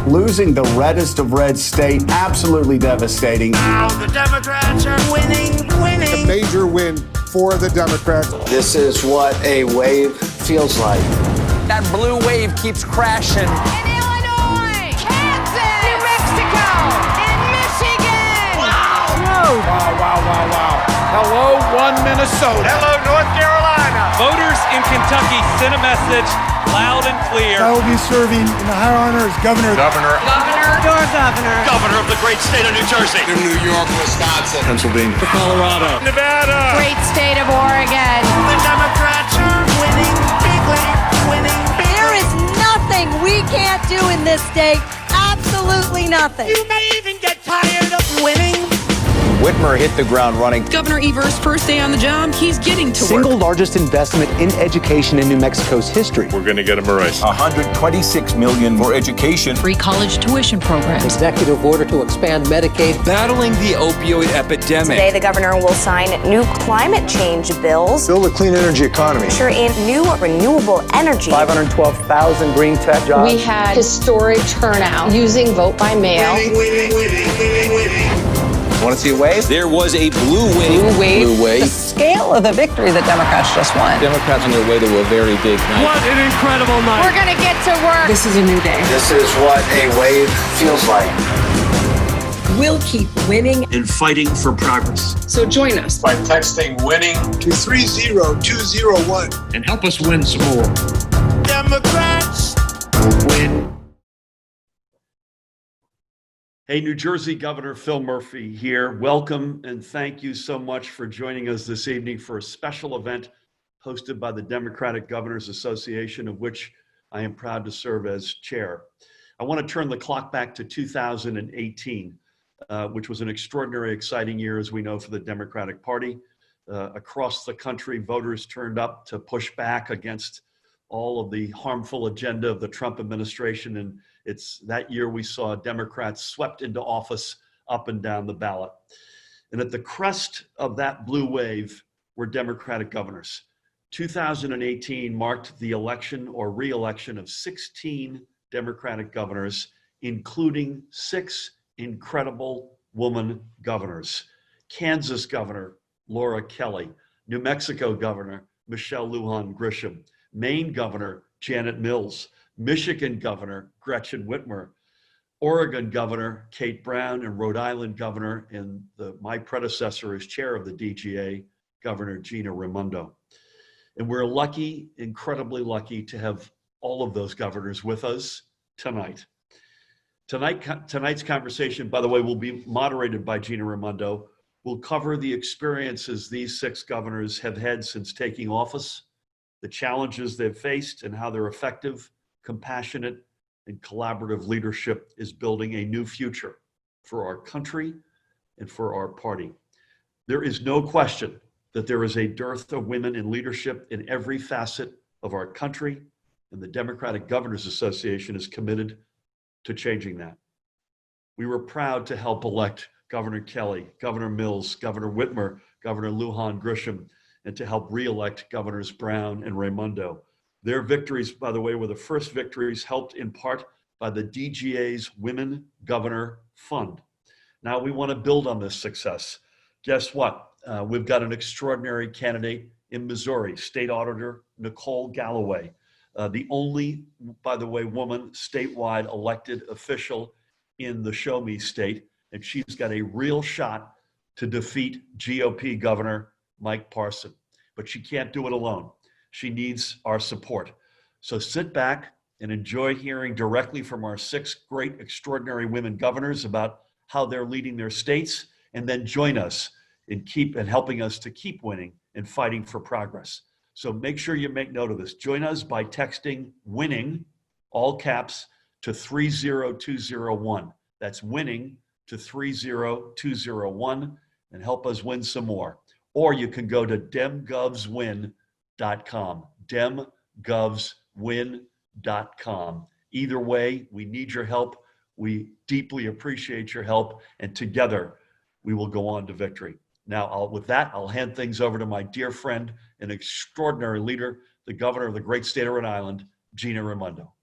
Losing the reddest of red state, absolutely devastating. Now the Democrats are winning. A major win for the Democrats. This is what a wave feels like. That blue wave keeps crashing. In Illinois, Kansas, New Mexico, and Michigan. Wow. Wow. Hello, Minnesota. Hello, North Carolina. Voters in Kentucky sent a message loud and clear. I will be serving in the high honor as governor. Your governor. Governor of the great state of New Jersey. New York, Wisconsin. Pennsylvania. Colorado. Nevada. Great state of Oregon. The Democrats are winning bigly. Winning bigly. There is nothing we can't do in this state. Absolutely nothing. You may even get tired of winning. Whitmer hit the ground running. Governor Evers' first day on the job, he's getting to Single work. largest investment in education in New Mexico's history. We're going to get him a raise. $126 million for education. Free college tuition programs. Executive order to expand Medicaid. Battling the opioid epidemic. Today, the governor will sign new climate change bills. Build a clean energy economy. Usher in new renewable energy. 512,000 green tech jobs. We had historic turnout using vote by mail. Winning. Want to see a wave? There was a blue wave. Blue wave. The scale of the victory the Democrats just won. Democrats on their way to a very big night. What an incredible night. We're going to get to work. This is a new day. This is what a wave feels like. We'll keep winning. And fighting for progress. So join us. By texting winning to 30201. And help us win some more. Democrats win. Hey, New Jersey Governor Phil Murphy here. Welcome and thank you so much for joining us this evening for a special event hosted by the Democratic Governors Association, of which I am proud to serve as chair. I want to turn the clock back to 2018, which was an extraordinary, exciting year, as we know, for the Democratic Party. Across the country, voters turned up to push back against all of the harmful agenda of the Trump administration, and it's that year we saw Democrats swept into office up and down the ballot. And at the crest of that blue wave were Democratic governors. 2018 marked the election or re-election of 16 Democratic governors, including 6 incredible woman governors. Kansas Governor Laura Kelly, New Mexico Governor Michelle Lujan Grisham, Maine Governor Janet Mills, Michigan Governor Gretchen Whitmer, Oregon Governor Kate Brown, and Rhode Island Governor, and my predecessor as chair of the DGA, Governor Gina Raimondo. And we're lucky, incredibly lucky, to have all of those governors with us tonight. Tonight's conversation, by the way, will be moderated by Gina Raimondo. We'll cover the experiences these 6 governors have had since taking office, the challenges they've faced, and how their effective, compassionate, and collaborative leadership is building a new future for our country and for our party. There is no question that there is a dearth of women in leadership in every facet of our country, and the Democratic Governors Association is committed to changing that. We were proud to help elect Governor Kelly, Governor Mills, Governor Whitmer, Governor Lujan Grisham, and to help re-elect Governors Brown and Raimondo. Their victories, by the way, were the first victories helped in part by the DGA's Women Governor Fund. Now we want to build on this success. Guess what? We've got an extraordinary candidate in Missouri, State Auditor Nicole Galloway, the only, by the way, woman statewide elected official in the Show Me state, and she's got a real shot to defeat GOP Governor Mike Parson, but she can't do it alone. She needs our support. So sit back and enjoy hearing directly from our 6 great, extraordinary women governors about how they're leading their states, and then join us in helping us to keep winning and fighting for progress. So make sure you make note of this. Join us by texting WINNING, all caps, to 30201. That's WINNING to 30201, and help us win some more. Or you can go to demgovswin.com, demgovswin.com. Either way, we need your help. We deeply appreciate your help, and together we will go on to victory. Now, with that, I'll hand things over to my dear friend and extraordinary leader, the governor of the great state of Rhode Island, Gina Raimondo.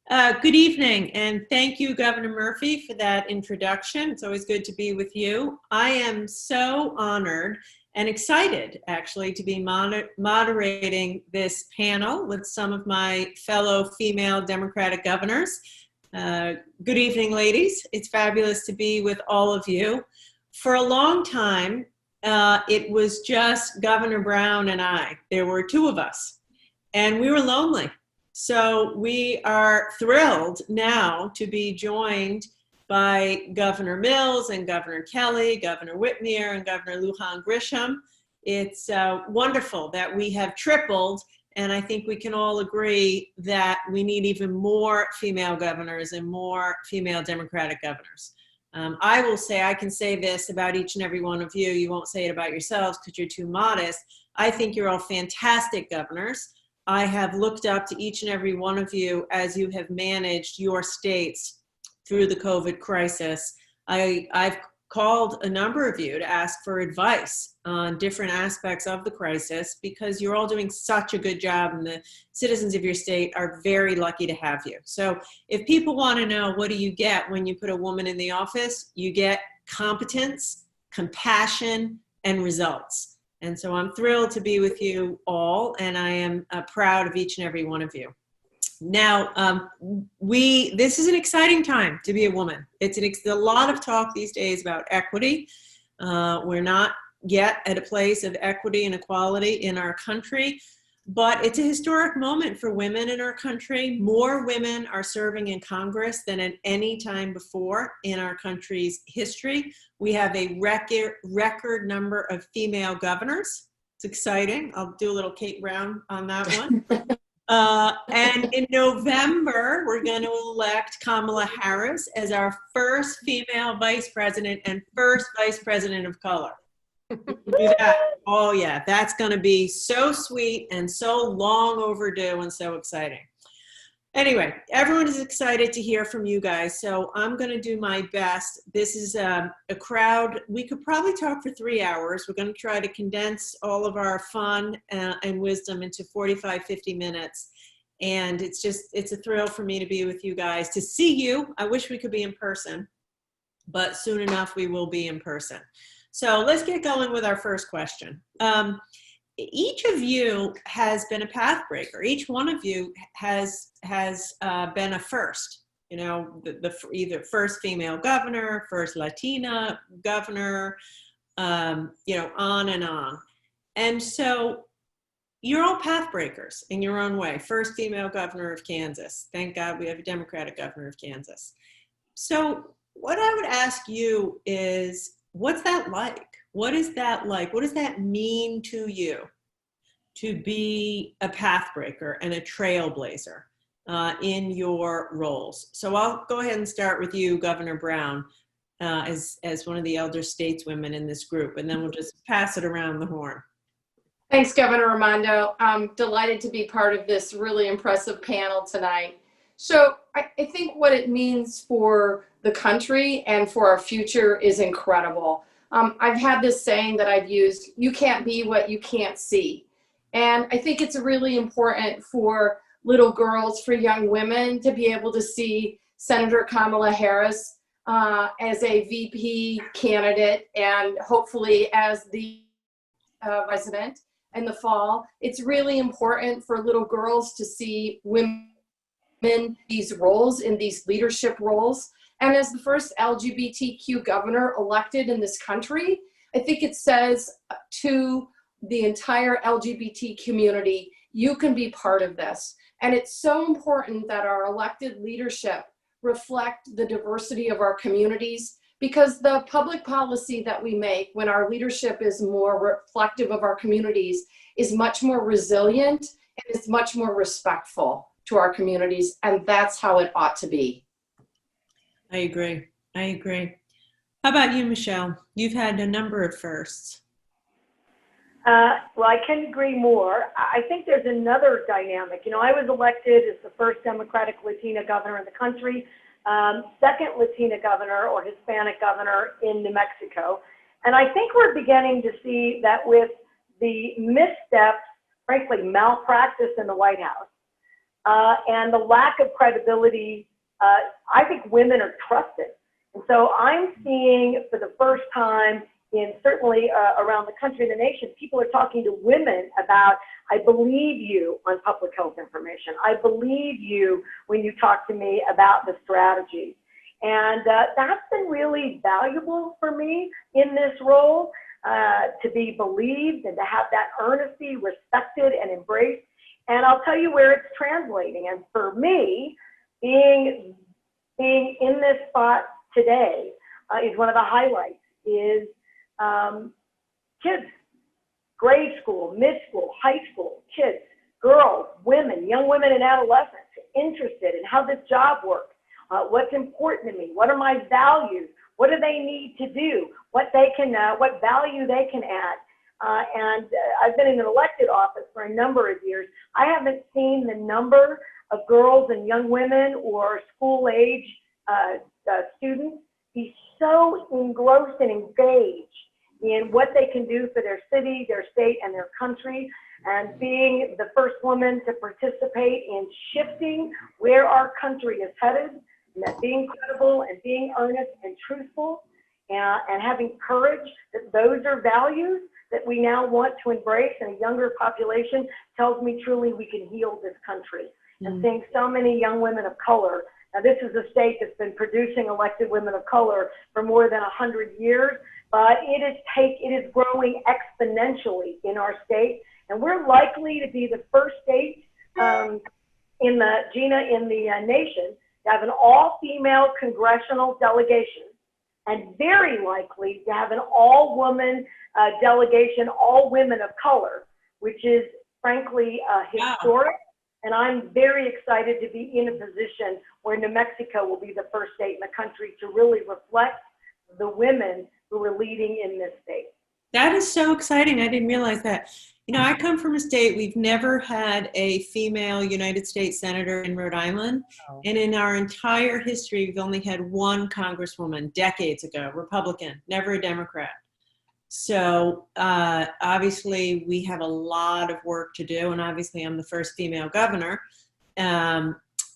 Good evening, and thank you, Governor Murphy, for that introduction. It's always good to be with you. I am so honored and excited, actually, to be moderating this panel with some of my fellow female Democratic governors. Good evening, ladies. It's fabulous to be with all of you. For a long time, it was just Governor Brown and I. There were two of us, and we were lonely. So we are thrilled now to be joined by Governor Mills and Governor Kelly, Governor Whitmer, and Governor Lujan Grisham. It's wonderful that we have tripled, and I think we can all agree that we need even more female governors and more female Democratic governors. I will say, I can say this about each and every one of you. You won't say it about yourselves because you're too modest. I think you're all fantastic governors. I have looked up to each and every one of you as you have managed your states through the COVID crisis. I've called a number of you to ask for advice on different aspects of the crisis because you're all doing such a good job and the citizens of your state are very lucky to have you. So if people want to know what do you get when you put a woman in the office, you get competence, compassion, and results. And so I'm thrilled to be with you all, and I am proud of each and every one of you. Now, this is an exciting time to be a woman. It's a lot of talk these days about equity. We're not yet at a place of equity and equality in our country, but it's a historic moment for women in our country. More women are serving in Congress than at any time before in our country's history. We have a record number of female governors. It's exciting. I'll do a little Kate Brown on that one. And in November, we're going to elect Kamala Harris as our first female vice president and first vice president of color. Do that. Oh yeah, that's going to be so sweet and so long overdue and so exciting. Anyway, everyone is excited to hear from you guys, so I'm going to do my best. This is a crowd. We could probably talk for 3 hours. We're going to try to condense all of our fun and wisdom into 45, 50 minutes. And it's a thrill for me to be with you guys, to see you. I wish we could be in person, but soon enough we will be in person. So let's get going with our first question. Each of you has been a pathbreaker. Each one of you has been a first. You know, either first female governor, first Latina governor, you know, on and on. And so you're all pathbreakers in your own way. First female governor of Kansas. Thank God we have a Democratic governor of Kansas. So what I would ask you is, what's that like? What is that like? What does that mean to you to be a pathbreaker and a trailblazer in your roles? So I'll go ahead and start with you, Governor Brown, as one of the elder stateswomen in this group, and then we'll just pass it around the horn. Thanks, Governor Raimondo. I'm delighted to be part of this really impressive panel tonight. So I think what it means for the country and for our future is incredible. I've had this saying that I've used, you can't be what you can't see. And I think it's really important for little girls, for young women to be able to see Senator Kamala Harris as a VP candidate and hopefully as the president in the fall. It's really important for little girls to see women in these roles, in these leadership roles. And as the first LGBTQ governor elected in this country, I think it says to the entire LGBT community, you can be part of this. And it's so important that our elected leadership reflect the diversity of our communities, because the public policy that we make when our leadership is more reflective of our communities is much more resilient and is much more respectful to our communities. And that's how it ought to be. I agree. How about you, Michelle? You've had a number of firsts. Well, I can agree more. I think there's another dynamic. You know, I was elected as the first Democratic Latina governor in the country, second Latina governor or Hispanic governor in New Mexico. And I think we're beginning to see that with the missteps, frankly, malpractice in the White House, and the lack of credibility. I think women are trusted. And so I'm seeing for the first time certainly around the country and the nation, people are talking to women about, I believe you on public health information. I believe you when you talk to me about the strategies. And that's been really valuable for me in this role, to be believed and to have that earnesty respected and embraced. And I'll tell you where it's translating. And for me, being in this spot today is one of the highlights, is kids, grade school, mid-school, high school, kids, girls, women, young women and adolescents interested in how this job works, what's important to me, what are my values, what do they need to do, what value they can add. And I've been in an elected office for a number of years. I haven't seen the number of girls and young women or school-age students be so engrossed and engaged in what they can do for their city, their state, and their country, and being the first woman to participate in shifting where our country is headed, and that being credible and being earnest and truthful, and having courage, that those are values that we now want to embrace in a younger population, tells me truly we can heal this country. And seeing so many young women of color. Now, this is a state that's been producing elected women of color for more than 100 years, but it is growing exponentially in our state, and we're likely to be the first state in the nation to have an all-female congressional delegation, and very likely to have an all-woman delegation, all women of color, which is frankly historic. And I'm very excited to be in a position where New Mexico will be the first state in the country to really reflect the women who are leading in this state. That is so exciting. I didn't realize that. You know, I come from a state, we've never had a female United States Senator in Rhode Island. Oh. And in our entire history, we've only had one Congresswoman decades ago, Republican, never a Democrat. So obviously we have a lot of work to do, and obviously I'm the first female governor.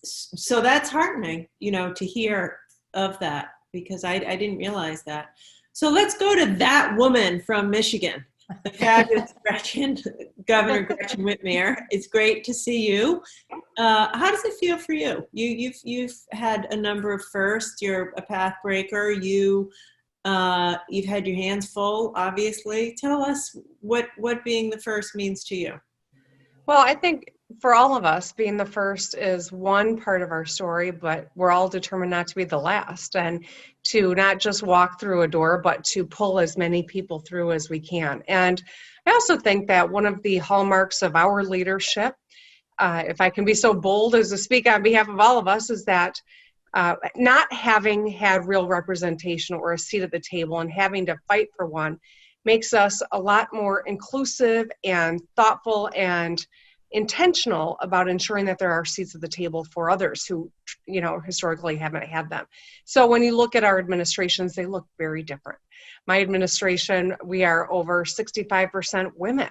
So that's heartening, you know, to hear of that, because I didn't realize that. So let's go to that woman from Michigan, the fabulous Governor Gretchen Whitmer. It's great to see you. How does it feel for you? You've had a number of firsts. You're a pathbreaker. You've had your hands full, obviously. Tell us what being the first means to you. Well, I think for all of us, being the first is one part of our story, but we're all determined not to be the last, and to not just walk through a door, but to pull as many people through as we can. And I also think that one of the hallmarks of our leadership, if I can be so bold as to speak on behalf of all of us, is that not having had real representation or a seat at the table and having to fight for one makes us a lot more inclusive and thoughtful and intentional about ensuring that there are seats at the table for others who, you know, historically haven't had them. So when you look at our administrations, they look very different. My administration, we are over 65% women.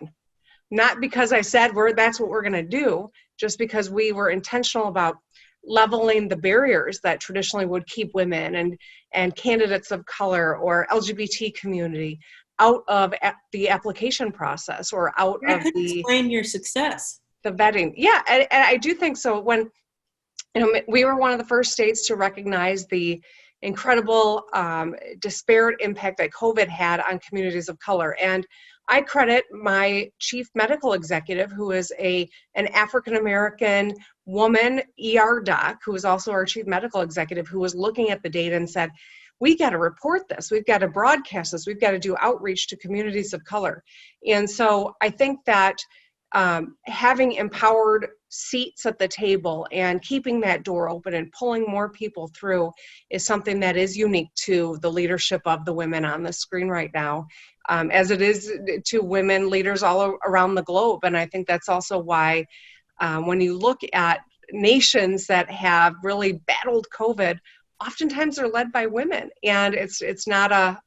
Not because I said that's what we're going to do, just because we were intentional about leveling the barriers that traditionally would keep women and candidates of color or LGBT community out of the application process or out of the— explain your success. The vetting. Yeah, and I do think so. When, you know, we were one of the first states to recognize the incredible disparate impact that COVID had on communities of color. And I credit my chief medical executive, who is an African-American woman, ER doc, who is also our chief medical executive, who was looking at the data and said, we got to report this, we've got to broadcast this, we've got to do outreach to communities of color. And so I think that having empowered seats at the table and keeping that door open and pulling more people through is something that is unique to the leadership of the women on the screen right now, as it is to women leaders all around the globe. And I think that's also why when you look at nations that have really battled COVID, oftentimes they're led by women, and it's not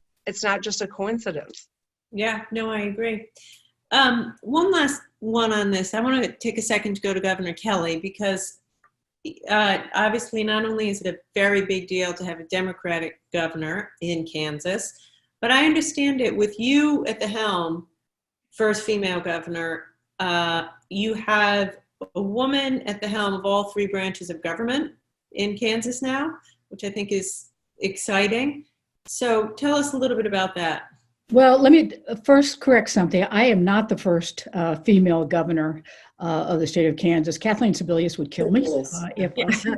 just a coincidence. Yeah, no, I agree. One last one on this. I want to take a second to go to Governor Kelly, because obviously, not only is it a very big deal to have a Democratic governor in Kansas, but I understand it with you at the helm, first female governor, you have a woman at the helm of all three branches of government in Kansas now, which I think is exciting. So tell us a little bit about that. Well, let me first correct something. I am not the first female governor of the state of Kansas. Kathleen Sebelius would kill me if I said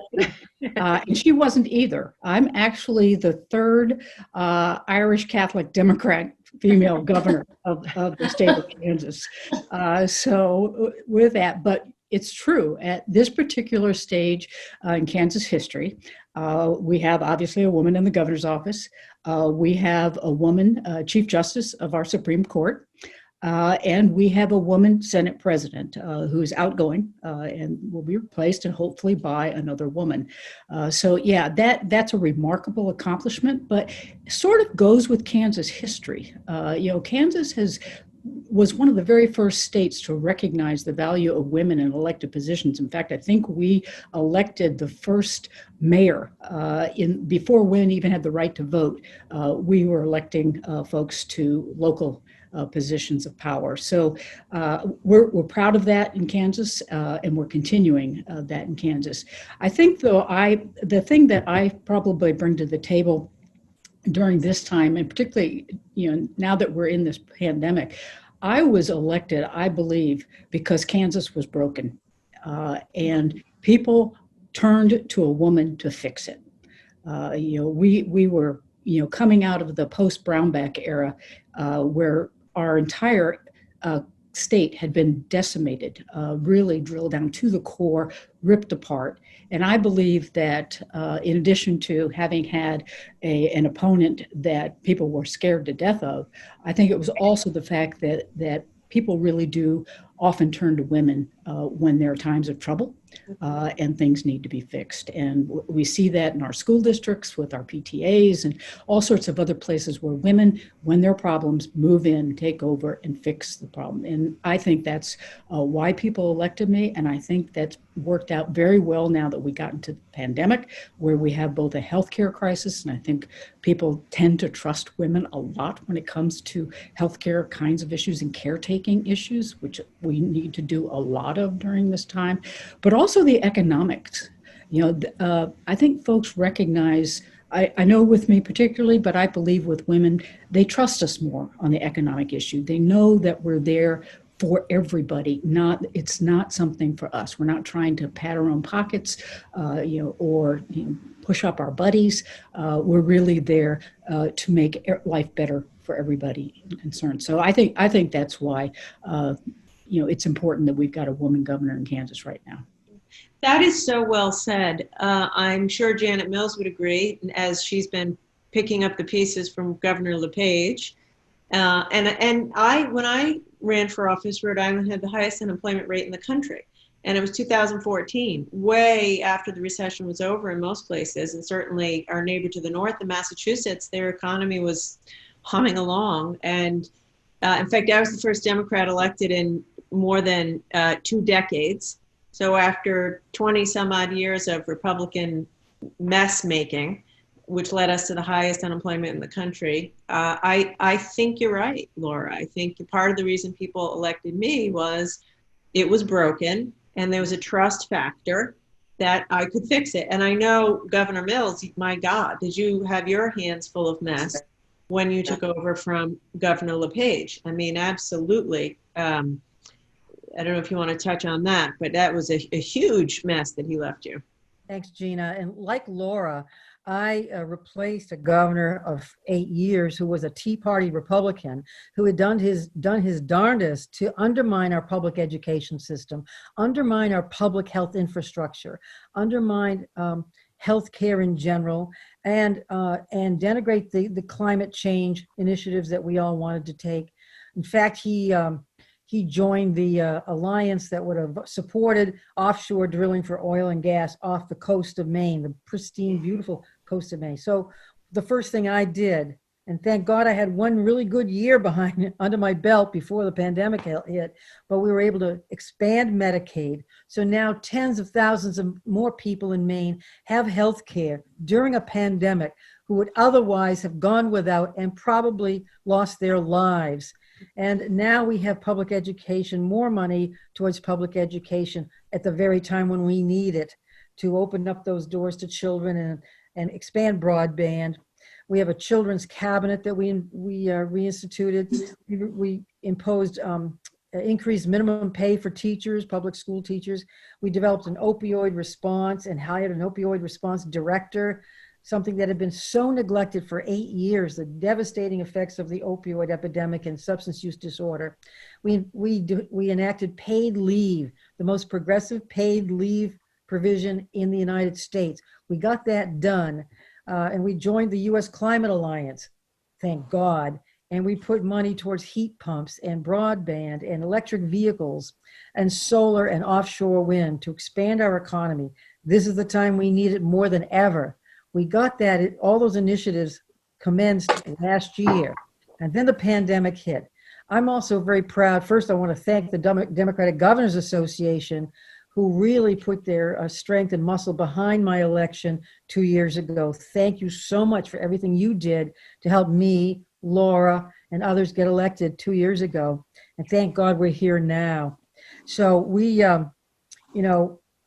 and she wasn't either. I'm actually the third Irish Catholic Democrat female governor of the state of Kansas. So with that, but it's true. At this particular stage in Kansas history, we have obviously a woman in the governor's office. We have a woman Chief Justice of our Supreme Court. And we have a woman Senate President who's outgoing and will be replaced and hopefully by another woman. So yeah, that's a remarkable accomplishment, but sort of goes with Kansas history. Kansas was one of the very first states to recognize the value of women in elected positions. In fact, I think we elected the first mayor before women even had the right to vote. We were electing folks to local positions of power. So we're proud of that in Kansas, and we're continuing that in Kansas. I think, though, the thing that I probably bring to the table during this time, and particularly, now that we're in this pandemic, I was elected, I believe, because Kansas was broken, and people turned to a woman to fix it. We were, coming out of the post-Brownback era, where our entire state had been decimated, really drilled down to the core, ripped apart. And I believe that in addition to having had an opponent that people were scared to death of, I think it was also the fact that people really do often turn to women when there are times of trouble and things need to be fixed. And we see that in our school districts with our PTAs and all sorts of other places where women, when there are problems, move in, take over, and fix the problem. And I think that's why people elected me. And I think that's worked out very well now that we got into the pandemic, where we have both a healthcare crisis, and I think people tend to trust women a lot when it comes to healthcare kinds of issues and caretaking issues, which we need to do a lot of during this time, but also the economics. I think folks recognize, I know with me particularly, but I believe with women, they trust us more on the economic issue. They know that we're there for everybody. It's not something for us. We're not trying to pat our own pockets, or push up our buddies. We're really there to make life better for everybody concerned. So I think that's why it's important that we've got a woman governor in Kansas right now. That is so well said. I'm sure Janet Mills would agree, as she's been picking up the pieces from Governor LePage. And when I ran for office, Rhode Island had the highest unemployment rate in the country. And it was 2014, way after the recession was over in most places. And certainly our neighbor to the north in Massachusetts, their economy was humming along. And in fact, I was the first Democrat elected in more than 2 decades. So after 20 some odd years of Republican mess making, which led us to the highest unemployment in the country, I think you're right, Laura. I think part of the reason people elected me was it was broken and there was a trust factor that I could fix it. And I know Governor Mills, my God, did you have your hands full of mess when you took over from Governor LePage? I mean, absolutely. I don't know if you want to touch on that, but that was a huge mess that he left you. Thanks, Gina. And like Laura, I replaced a governor of 8 years who was a Tea Party Republican who had done his darndest to undermine our public education system, undermine our public health infrastructure, undermine health care in general, and denigrate the climate change initiatives that we all wanted to take. In fact, he joined the alliance that would have supported offshore drilling for oil and gas off the coast of Maine, the pristine, beautiful coast of Maine. So the first thing I did And thank God I had one really good year under my belt before the pandemic hit, but we were able to expand Medicaid. So now tens of thousands of more people in Maine have health care during a pandemic who would otherwise have gone without and probably lost their lives. And now we have public education, more money towards public education at the very time when we need it to open up those doors to children and expand broadband. We have a children's cabinet that we reinstituted. We imposed increased minimum pay for teachers, public school teachers. We developed an opioid response and hired an opioid response director, something that had been so neglected for 8 years, the devastating effects of the opioid epidemic and substance use disorder. We enacted paid leave, the most progressive paid leave provision in the United States. We got that done. And we joined the U.S. Climate Alliance, thank God. And we put money towards heat pumps and broadband and electric vehicles and solar and offshore wind to expand our economy. This is the time we need it more than ever. We got that, all those initiatives commenced last year. And then the pandemic hit. I'm also very proud. First, I want to thank the Democratic Governors Association, who really put their strength and muscle behind my election 2 years ago. Thank you so much for everything you did to help me, Laura, and others get elected 2 years ago. And thank God we're here now. So we, and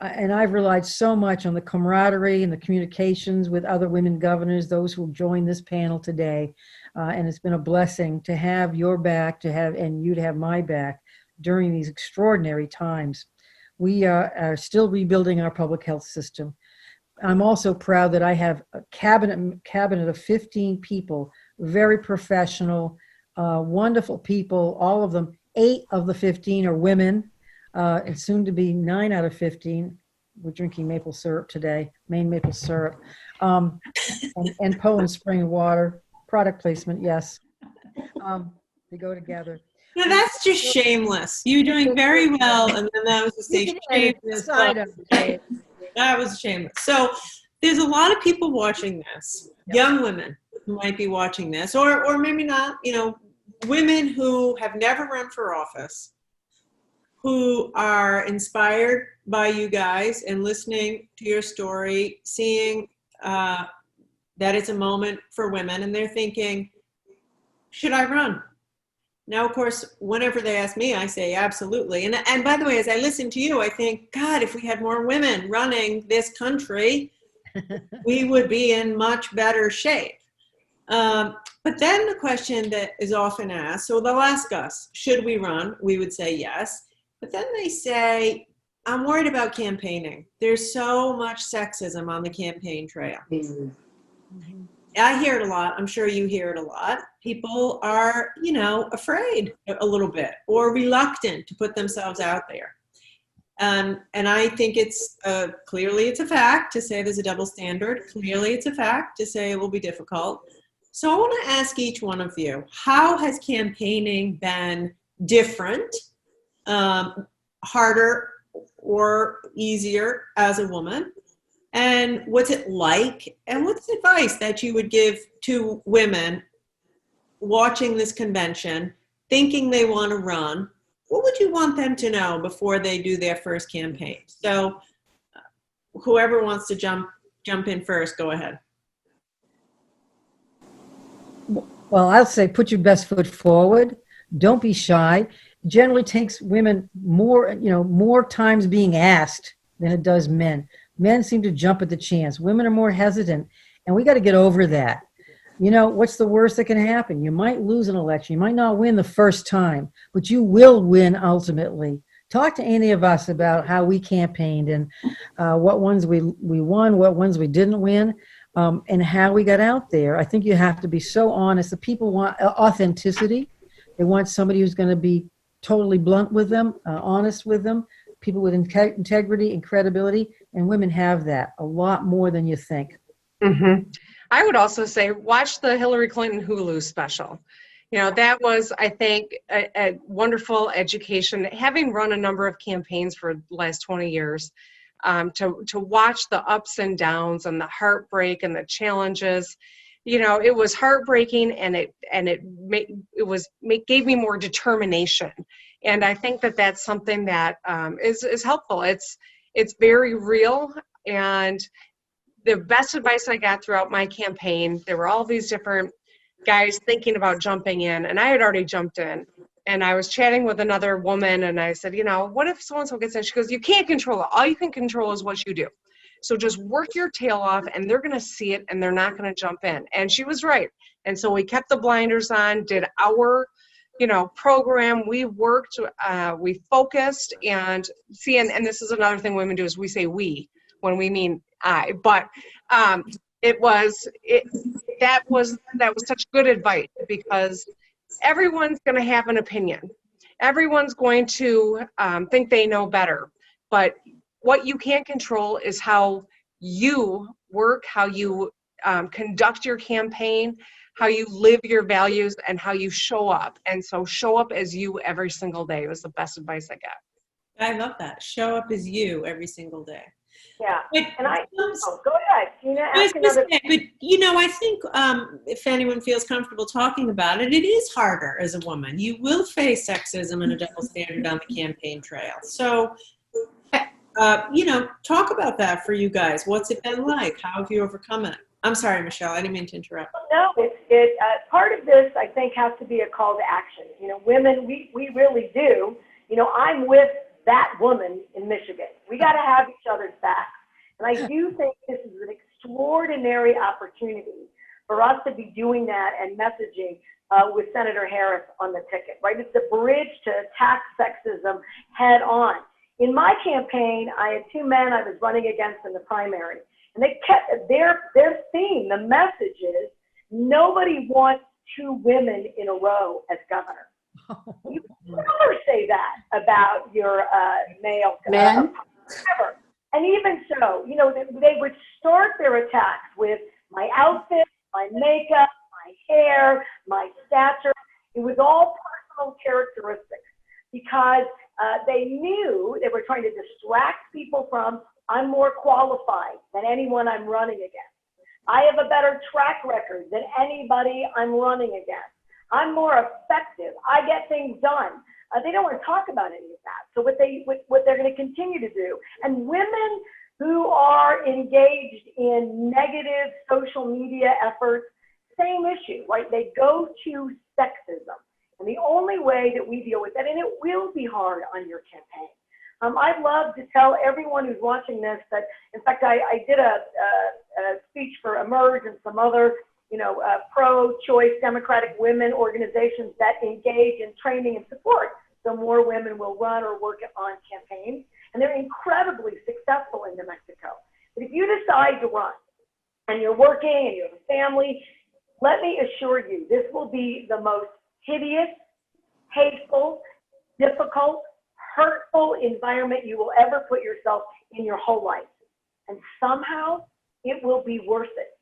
I've relied so much on the camaraderie and the communications with other women governors, those who joined this panel today. And it's been a blessing to have your back, and you to have my back during these extraordinary times. We are still rebuilding our public health system. I'm also proud that I have a cabinet of 15 people, very professional, wonderful people, all of them. 8 of the 15 are women, and soon to be 9 out of 15. We're drinking maple syrup today, Maine maple syrup, and Poland spring water, product placement, yes. They go together. No, that's just shameless. You're doing very well, and then that was just a shameless. That was shameless. So there's a lot of people watching this, young women who might be watching this, or maybe not, women who have never run for office, who are inspired by you guys and listening to your story, seeing that it's a moment for women, and they're thinking, should I run? Now, of course, whenever they ask me, I say absolutely. And by the way, as I listen to you, I think, God, if we had more women running this country, we would be in much better shape. But then the question that is often asked, so they'll ask us, should we run? We would say yes. But then they say, I'm worried about campaigning. There's so much sexism on the campaign trail. Mm-hmm. I hear it a lot. I'm sure you hear it a lot. People are, afraid a little bit or reluctant to put themselves out there. And I think it's clearly it's a fact to say there's a double standard. Clearly it's a fact to say it will be difficult. So I want to ask each one of you, how has campaigning been different, harder or easier as a woman? And what's it like? And what's advice that you would give to women watching this convention, thinking they want to run? What would you want them to know before they do their first campaign? So whoever wants to jump in first, go ahead. Well, I'll say put your best foot forward. Don't be shy. Generally takes women more times being asked than it does men. Men seem to jump at the chance. Women are more hesitant, and we got to get over that. What's the worst that can happen? You might lose an election. You might not win the first time, but you will win ultimately. Talk to any of us about how we campaigned and what ones we won, what ones we didn't win, and how we got out there. I think you have to be so honest. The people want authenticity. They want somebody who's going to be totally blunt with them, honest with them, people with integrity and credibility, and women have that a lot more than you think. Mm-hmm. I would also say watch the Hillary Clinton Hulu special. That was, I think, a wonderful education. Having run a number of campaigns for the last 20 years, to watch the ups and downs and the heartbreak and the challenges, it was heartbreaking, and it gave me more determination. And I think that that's something that is helpful. It's very real. And the best advice I got throughout my campaign, there were all these different guys thinking about jumping in, and I had already jumped in. And I was chatting with another woman, and I said, what if so-and-so gets in? She goes, you can't control it. All you can control is what you do. So just work your tail off, and they're going to see it, and they're not going to jump in. And she was right. And so we kept the blinders on, did our, program. We worked, we focused, and this is another thing women do is we say we when we mean I. But that was such good advice, because everyone's going to have an opinion. Everyone's going to think they know better. But what you can't control is how you work, how you conduct your campaign, how you live your values, and how you show up. And so show up as you every single day was the best advice I got. I love that. Show up as you every single day. Yeah. But, go ahead, Gina. Ask another. But, I think if anyone feels comfortable talking about it, it is harder as a woman. You will face sexism and a double standard on the campaign trail. So, talk about that for you guys. What's it been like? How have you overcome it? I'm sorry, Michelle. I didn't mean to interrupt. No, part of this, I think, has to be a call to action. Women, we really do. I'm with that woman in Michigan. We got to have each other's backs. And I do think this is an extraordinary opportunity for us to be doing that and messaging with Senator Harris on the ticket, right? It's a bridge to attack sexism head on. In my campaign, I had two men I was running against in the primary. And they kept their theme, the message is, nobody wants two women in a row as governor. You never say that about your male men. Ever. And even so, they would start their attacks with my outfit, my makeup, my hair, my stature. It was all personal characteristics, because they knew they were trying to distract people from, I'm more qualified than anyone I'm running against. I have a better track record than anybody I'm running against. I'm more effective. I get things done. They don't want to talk about any of that. So what they're going to continue to do, and women who are engaged in negative social media efforts, same issue, right? They go to sexism. And the only way that we deal with that, and it will be hard on your campaign. I'd love to tell everyone who's watching this that, in fact, I did a speech for Emerge and some other, pro-choice Democratic women organizations that engage in training and support. So more women will run or work on campaigns, and they're incredibly successful in New Mexico. But if you decide to run and you're working and you have a family, let me assure you, this will be the most hideous, hateful, difficult, hurtful environment you will ever put yourself in your whole life. And somehow it will be worth it.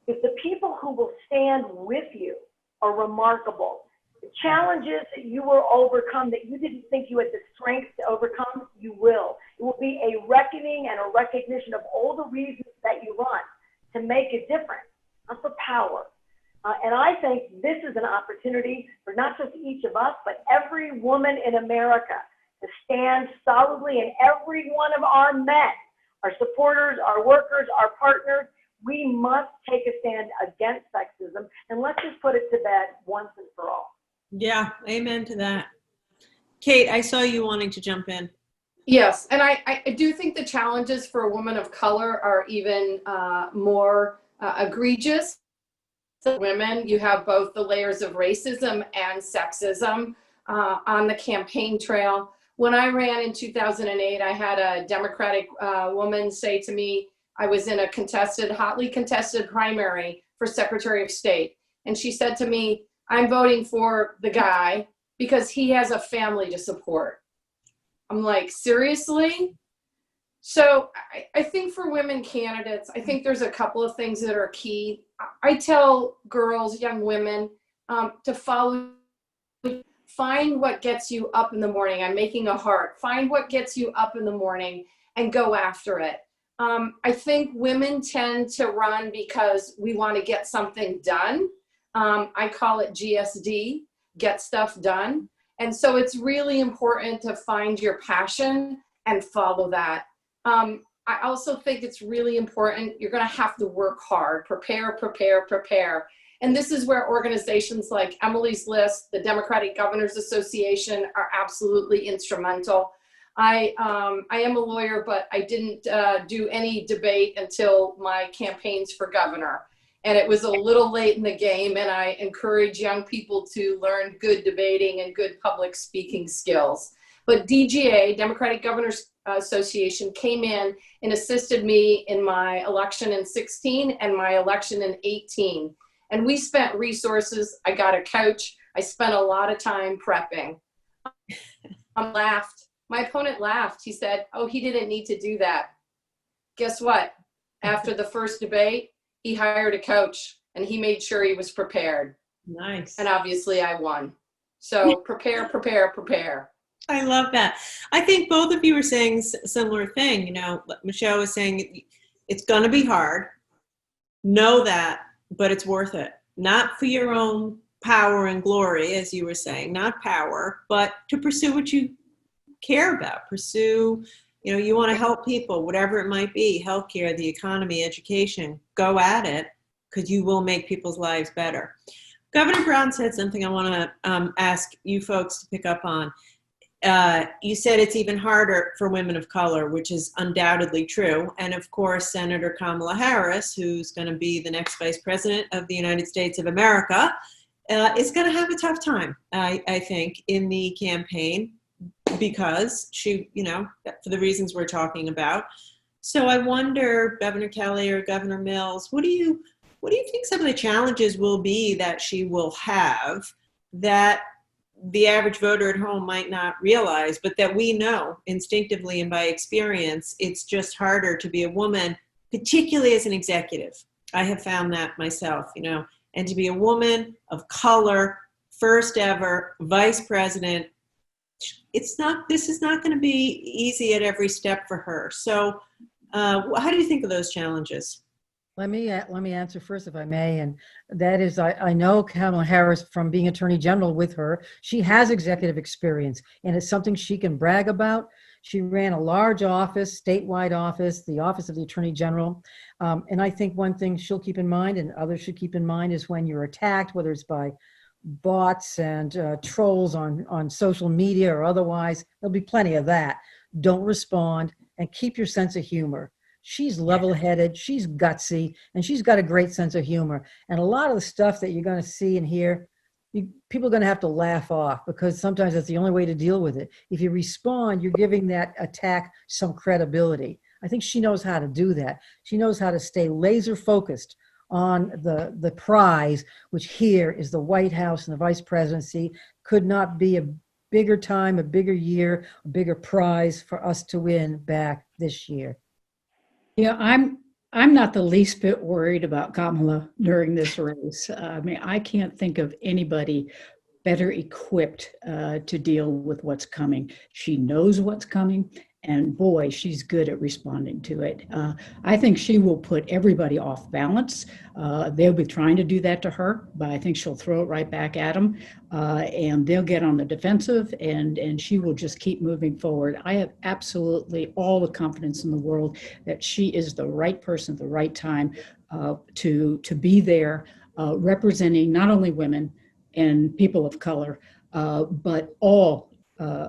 If the people who will stand with you are remarkable, the challenges that you will overcome that you didn't think you had the strength to overcome, you will. It will be a reckoning and a recognition of all the reasons that you run to make a difference, not for power. And I think this is an opportunity for not just each of us, but every woman in America to stand solidly, and every one of our men, our supporters, our workers, our partners. We must take a stand against sexism, and let's just put it to bed once and for all. Yeah, amen to that. Kate, I saw you wanting to jump in. Yes, and I do think the challenges for a woman of color are even more egregious. So women, you have both the layers of racism and sexism on the campaign trail. When I ran in 2008, I had a Democratic woman say to me, I was in a hotly contested primary for Secretary of State. And she said to me, I'm voting for the guy because he has a family to support. I'm like, seriously? So I think for women candidates, I think there's a couple of things that are key. I tell girls, young women, to find what gets you up in the morning. I'm making a heart. Find what gets you up in the morning and go after it. I think women tend to run because we want to get something done. I call it GSD, get stuff done. And so it's really important to find your passion and follow that. I also think it's really important, you're going to have to work hard, prepare. And this is where organizations like Emily's List, the Democratic Governors Association are absolutely instrumental. I am a lawyer, but I didn't do any debate until my campaigns for governor. And it was a little late in the game, and I encourage young people to learn good debating and good public speaking skills. But DGA, Democratic Governors Association, came in and assisted me in my election in 16 and my election in 18. And we spent resources. I got a coach. I spent a lot of time prepping. I laughed. My opponent laughed. He said, oh, he didn't need to do that. Guess what? After the first debate, he hired a coach and he made sure he was prepared. Nice. And obviously I won. So prepare. I love that. I think both of you are saying similar thing. You know, Michelle was saying it's going to be hard. Know that, but it's worth it. Not for your own power and glory, as you were saying, not power, but to pursue what you care about. Pursue, you know, you want to help people, whatever it might be, healthcare, the economy, education, go at it because you will make people's lives better. Governor Brown said something I want to ask you folks to pick up on. You said it's even harder for women of color, which is undoubtedly true. And of course, Senator Kamala Harris, who's going to be the next vice president of the United States of America, is going to have a tough time, I think, in the campaign because she, you know, for the reasons we're talking about. So I wonder, Governor Kelly or Governor Mills, what do you think some of the challenges will be that she will have that the average voter at home might not realize, but that we know instinctively and by experience, it's just harder to be a woman, particularly as an executive. I have found that myself, you know, and to be a woman of color, first ever vice president, this is not going to be easy at every step for her. So how do you think of those challenges? Let me answer first, if I may, and that is, I know Kamala Harris from being Attorney General with her. She has executive experience, and it's something she can brag about. She ran a large office, statewide office, the Office of the Attorney General, and I think one thing she'll keep in mind, and others should keep in mind, is when you're attacked, whether it's by bots and trolls on social media or otherwise, there'll be plenty of that. Don't respond and keep your sense of humor. She's level-headed, she's gutsy, and she's got a great sense of humor. And a lot of the stuff that you're going to see and hear, people are going to have to laugh off because sometimes that's the only way to deal with it. If you respond, you're giving that attack some credibility. I think she knows how to do that. She knows how to stay laser-focused on the prize, which here is the White House and the vice presidency. Could not be a bigger time, a bigger year, a bigger prize for us to win back this year. Yeah, I'm not the least bit worried about Kamala during this race. I mean, I can't think of anybody better equipped to deal with what's coming. She knows what's coming, and boy, she's good at responding to it. I think she will put everybody off balance. They'll be trying to do that to her, but I think she'll throw it right back at them, and they'll get on the defensive, and she will just keep moving forward. I have absolutely all the confidence in the world that she is the right person at the right time to be there, representing not only women and people of color, but all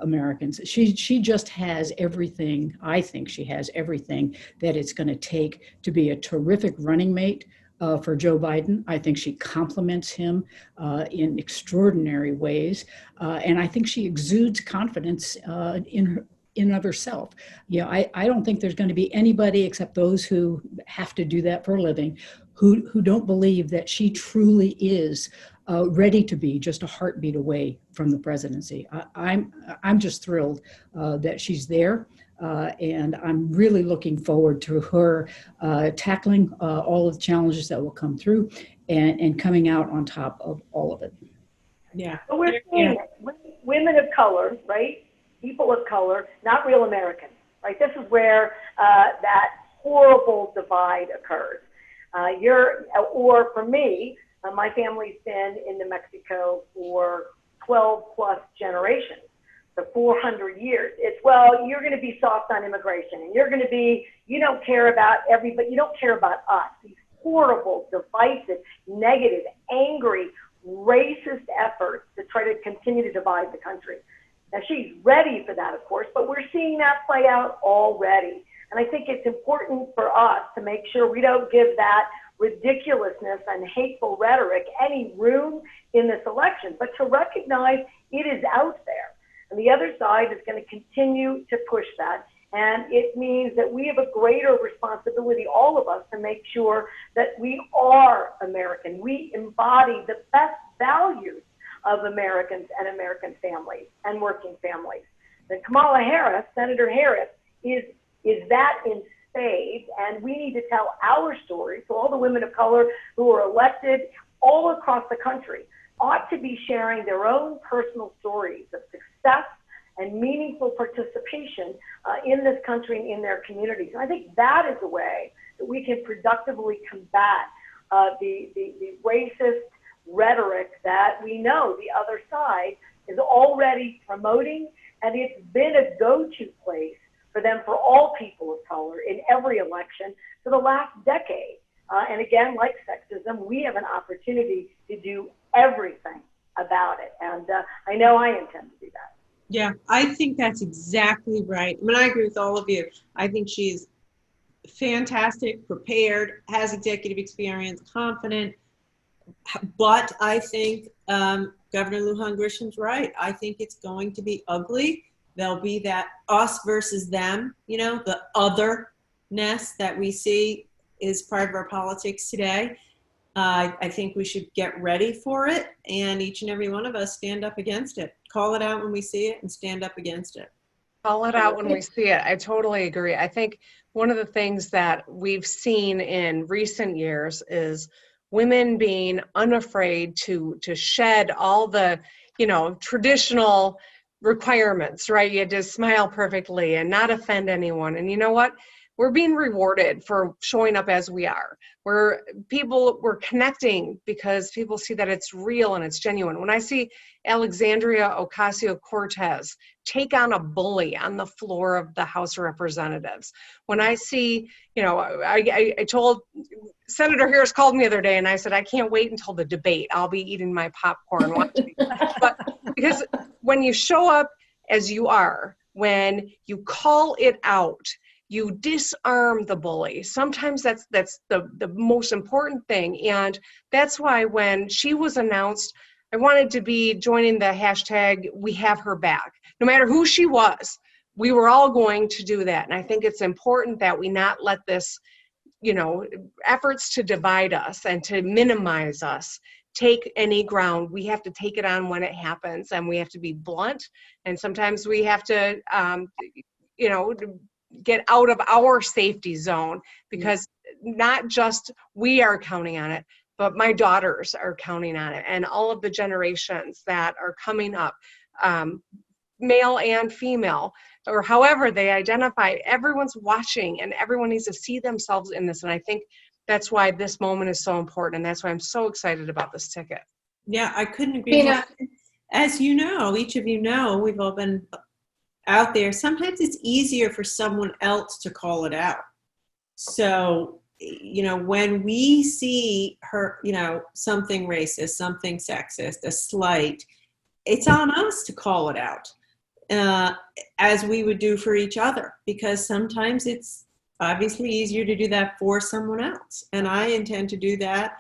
Americans. She just has everything. I think she has everything that it's going to take to be a terrific running mate for Joe Biden. I think she complements him in extraordinary ways, and I think she exudes confidence in of herself. You know, I don't think there's going to be anybody except those who have to do that for a living who don't believe that she truly is ready to be just a heartbeat away from the presidency. I'm just thrilled that she's there, and I'm really looking forward to her tackling all of the challenges that will come through and coming out on top of all of it. Yeah. But we're seeing women of color, right? People of color, not real Americans, right? This is where that horrible divide occurs. Or for me, my family's been in New Mexico for 12 plus generations, so 400 years. It's, well, you're going to be soft on immigration, and you're going to be, you don't care about everybody, you don't care about us. These horrible, divisive, negative, angry, racist efforts to try to continue to divide the country. Now, she's ready for that, of course, but we're seeing that play out already. And I think it's important for us to make sure we don't give that ridiculousness and hateful rhetoric any room in this election, but to recognize it is out there. And the other side is going to continue to push that. And it means that we have a greater responsibility, all of us, to make sure that we are American. We embody the best values of Americans and American families and working families. Then Kamala Harris, Senator Harris, is that in spades, and we need to tell our story. So all the women of color who are elected all across the country ought to be sharing their own personal stories of success and meaningful participation in this country and in their communities. And I think that is a way that we can productively combat the racist rhetoric that we know the other side is already promoting, and it's been a go-to place for them, for all people of color in every election for the last decade. And again, like sexism, we have an opportunity to do everything about it. And I know I intend to do that. Yeah, I think that's exactly right. I mean, I agree with all of you. I think she's fantastic, prepared, has executive experience, confident. But I think Governor Lujan Grisham's right. I think it's going to be ugly. There'll be that us versus them, you know, the otherness that we see is part of our politics today. I think we should get ready for it, and each and every one of us stand up against it. Call it out when we see it and stand up against it. Call it out when we see it. I totally agree. I think one of the things that we've seen in recent years is women being unafraid to shed all the, you know, traditional requirements, right? You had to smile perfectly and not offend anyone. And you know what? We're being rewarded for showing up as we are. We're connecting because people see that it's real and it's genuine. When I see Alexandria Ocasio-Cortez take on a bully on the floor of the House of Representatives, when I see, you know, I told Senator Harris called me the other day and I said, I can't wait until the debate. I'll be eating my popcorn watching. But because when you show up as you are, when you call it out, you disarm the bully. Sometimes that's the most important thing. And that's why when she was announced, I wanted to be joining the hashtag We Have Her Back. No matter who she was, we were all going to do that. And I think it's important that we not let this, you know, efforts to divide us and to minimize us take any ground. We have to take it on when it happens, and we have to be blunt. And sometimes we have to, you know, get out of our safety zone, because not just we are counting on it, but my daughters are counting on it, and all of the generations that are coming up, male and female, or however they identify, everyone's watching and everyone needs to see themselves in this. And I think that's why this moment is so important, and that's why I'm so excited about this ticket. Yeah, I couldn't agree more. As you know, each of you know, we've all been out there. Sometimes it's easier for someone else to call it out. So, you know, when we see her, you know, something racist, something sexist, a slight, it's on us to call it out, as we would do for each other, because sometimes it's obviously easier to do that for someone else. And I intend to do that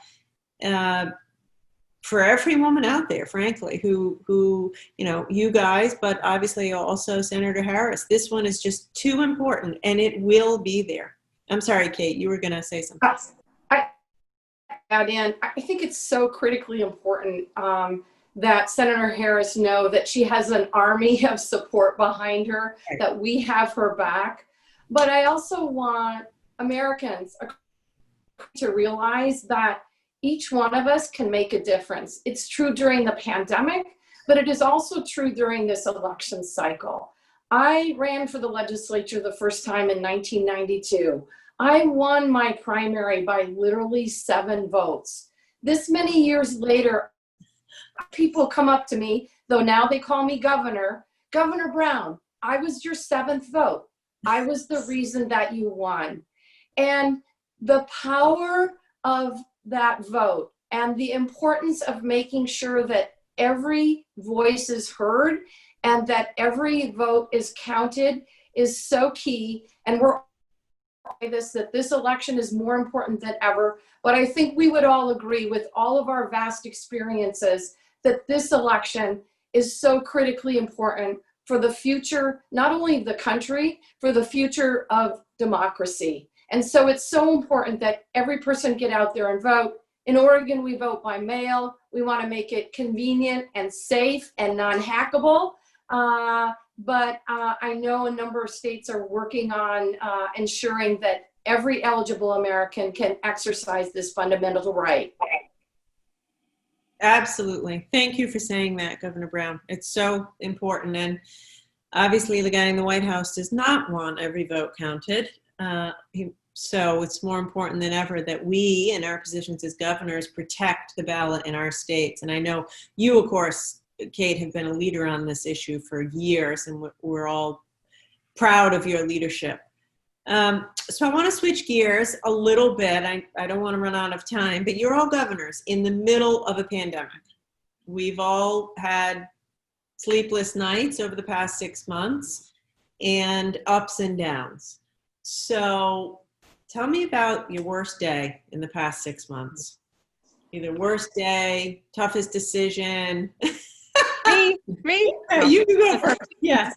for every woman out there, frankly, who, you know, you guys, but obviously also Senator Harris. This one is just too important, and it will be there. I'm sorry, Kate, you were going to say something. I think it's so critically important that Senator Harris know that she has an army of support behind her, that we have her back. But I also want Americans to realize that each one of us can make a difference. It's true during the pandemic, but it is also true during this election cycle. I ran for the legislature the first time in 1992. I won my primary by literally 7 votes. This many years later, people come up to me, though now they call me Governor. Governor Brown, I was your 7th vote. I was the reason that you won. And the power of that vote and the importance of making sure that every voice is heard and that every vote is counted is so key. And we're that this election is more important than ever. But I think we would all agree, with all of our vast experiences, that this election is so critically important for the future, not only of the country, for the future of democracy. And so it's so important that every person get out there and vote. In Oregon, we vote by mail. We want to make it convenient and safe and non-hackable. But I know a number of states are working on ensuring that every eligible American can exercise this fundamental right. Absolutely. Thank you for saying that, Governor Brown. It's so important. And obviously the guy in the White House does not want every vote counted. So it's more important than ever that we, in our positions as governors, protect the ballot in our states. And I know you, of course, Kate, have been a leader on this issue for years, and we're all proud of your leadership. So I want to switch gears a little bit. I don't want to run out of time, but you're all governors in the middle of a pandemic. We've all had sleepless nights over the past 6 months and ups and downs. So tell me about your worst day in the past 6 months. Either worst day, toughest decision. Me? Yeah, you can go first. Yes.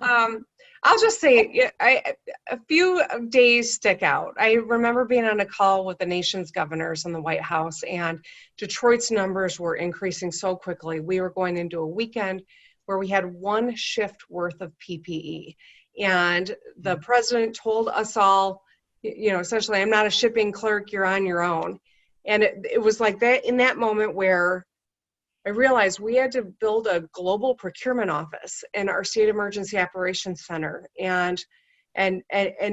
I'll just say a few days stick out. I remember being on a call with the nation's governors in the White House, and Detroit's numbers were increasing so quickly. We were going into a weekend where we had 1 shift worth of PPE. And the president told us all, essentially, I'm not a shipping clerk, you're on your own. And it was like that in that moment where I realized we had to build a global procurement office in our state emergency operations center, and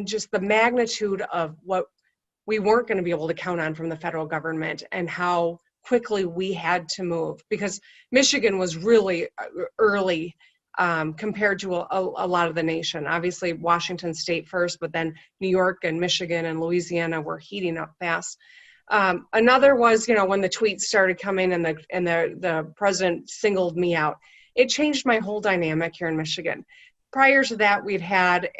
just the magnitude of what we weren't going to be able to count on from the federal government and how quickly we had to move, because Michigan was really early compared to a lot of the nation. Obviously Washington state first, but then New York and Michigan and Louisiana were heating up fast. Another was, when the tweets started coming and the president singled me out. It changed my whole dynamic here in Michigan. Prior to that, we'd had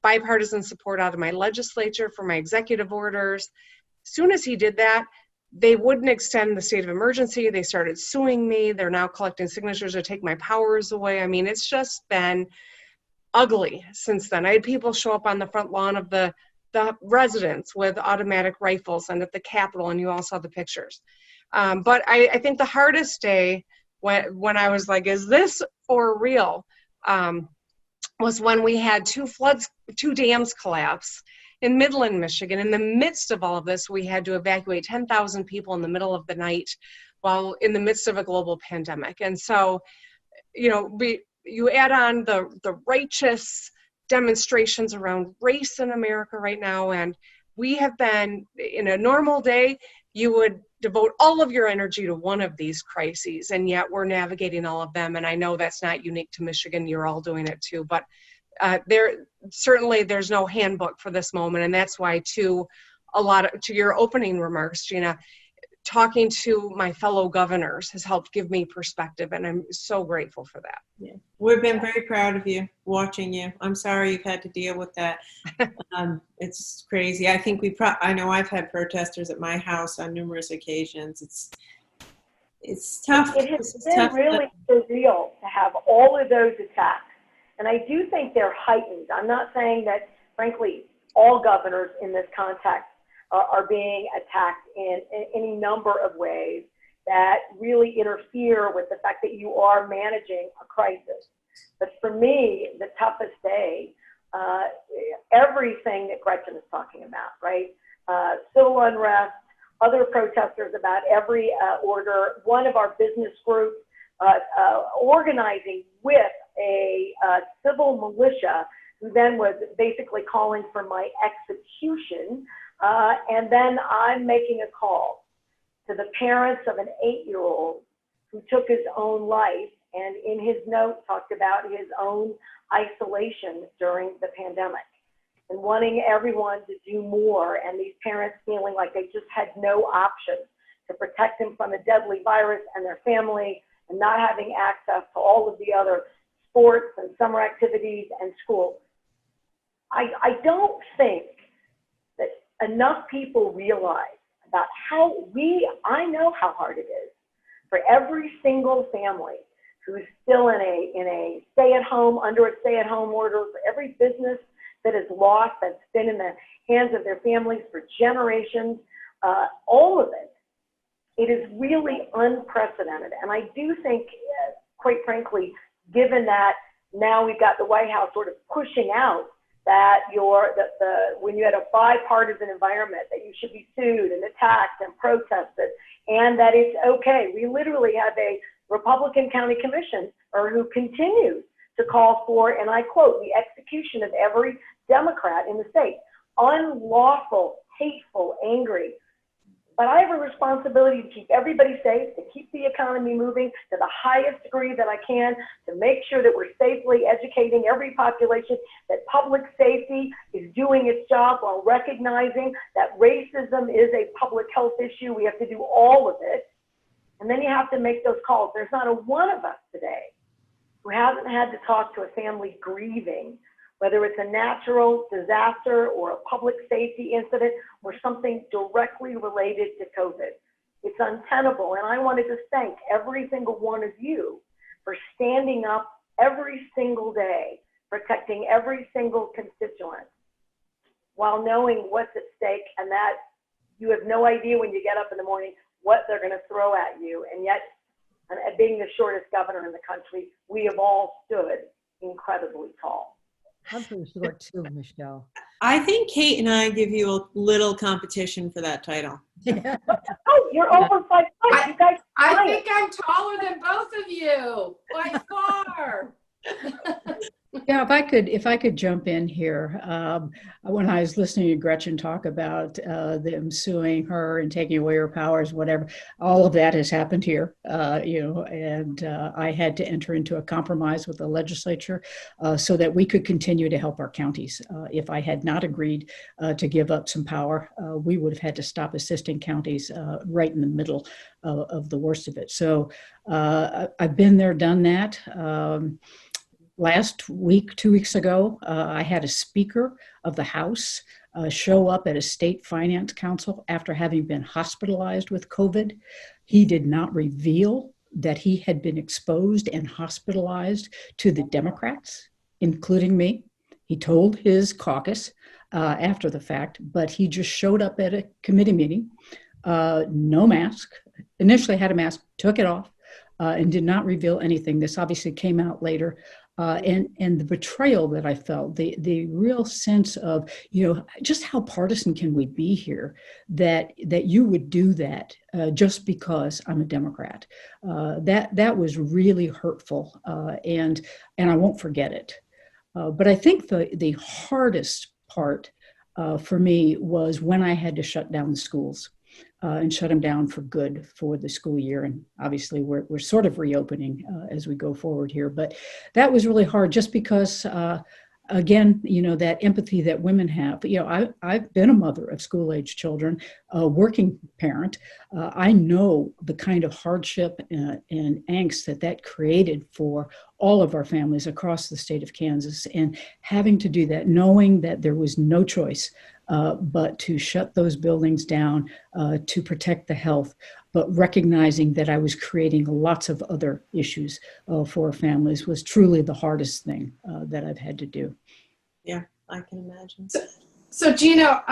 bipartisan support out of my legislature for my executive orders. As soon as he did that, they wouldn't extend the state of emergency. They started suing me. They're now collecting signatures to take my powers away. I mean, it's just been ugly since then. I had people show up on the front lawn of the residents with automatic rifles and at the Capitol, and you all saw the pictures. But I think the hardest day when I was like, is this for real, was when we had 2 dams collapse in Midland, Michigan. In the midst of all of this, we had to evacuate 10,000 people in the middle of the night while in the midst of a global pandemic. And so, you add on the righteous demonstrations around race in America right now, and we have been, in a normal day, you would devote all of your energy to one of these crises, and yet we're navigating all of them. And I know that's not unique to Michigan, you're all doing it too, but there's no handbook for this moment. And that's why to your opening remarks, Gina, talking to my fellow governors has helped give me perspective, and I'm so grateful for that. Yeah. We've been very proud of you, watching you. I'm sorry you've had to deal with that. It's crazy. I think I know I've had protesters at my house on numerous occasions. It's tough. It has been really surreal to have all of those attacks. And I do think they're heightened. I'm not saying that, frankly, all governors in this context are being attacked in any number of ways that really interfere with the fact that you are managing a crisis. But for me, the toughest day, everything that Gretchen is talking about, right? Civil unrest, other protesters about every order, one of our business groups organizing with a civil militia who then was basically calling for my execution. And then I'm making a call to the parents of an 8-year-old who took his own life, and in his note talked about his own isolation during the pandemic, and wanting everyone to do more, and these parents feeling like they just had no options to protect him from a deadly virus and their family, and not having access to all of the other sports and summer activities and school. I don't think that enough people realize about how I know how hard it is for every single family who's still in a stay-at-home, under a stay-at-home order, for every business that is lost, that's been in the hands of their families for generations, all of it. It is really unprecedented. And I do think, quite frankly, given that now we've got the White House sort of pushing out that when you had a bipartisan environment, that you should be sued and attacked and protested, and that it's okay. We literally have a Republican county commission who continues to call for, and I quote, the execution of every Democrat in the state. Unlawful, hateful, angry. But I have a responsibility to keep everybody safe, to keep the economy moving to the highest degree that I can, to make sure that we're safely educating every population, that public safety is doing its job while recognizing that racism is a public health issue. We have to do all of it. And then you have to make those calls. There's not a one of us today who hasn't had to talk to a family grieving, whether it's a natural disaster or a public safety incident or something directly related to COVID. It's untenable. And I wanted to thank every single one of you for standing up every single day, protecting every single constituent, while knowing what's at stake, and that you have no idea when you get up in the morning what they're going to throw at you. And yet, and being the shortest governor in the country, we have all stood incredibly tall. I'm pretty short too, Michelle. I think Kate and I give you a little competition for that title. Yeah. Oh, you're over 5 feet. You guys, I think I'm taller than both of you by far. Yeah, if I could jump in here, when I was listening to Gretchen talk about them suing her and taking away her powers, whatever, all of that has happened here, and I had to enter into a compromise with the legislature so that we could continue to help our counties. If I had not agreed to give up some power, we would have had to stop assisting counties right in the middle of the worst of it. So I've been there, done that. Last week, 2 weeks ago, I had a Speaker of the House show up at a state finance council after having been hospitalized with COVID. He did not reveal that he had been exposed and hospitalized to the Democrats, including me. He told his caucus after the fact, but he just showed up at a committee meeting, no mask, initially had a mask, took it off, and did not reveal anything. This obviously came out later. And the betrayal that I felt, the real sense of, just how partisan can we be here, that you would do that just because I'm a Democrat. That was really hurtful, and I won't forget it. But I think the hardest part for me was when I had to shut down the schools. And shut them down for good for the school year. And obviously we're sort of reopening as we go forward here. But that was really hard just because, again, that empathy that women have. I've been a mother of school-age children, a working parent. I know the kind of hardship and angst that created for all of our families across the state of Kansas. And having to do that, knowing that there was no choice but to shut those buildings down to protect the health, but recognizing that I was creating lots of other issues for families was truly the hardest thing that I've had to do. Yeah, I can imagine. So Gina,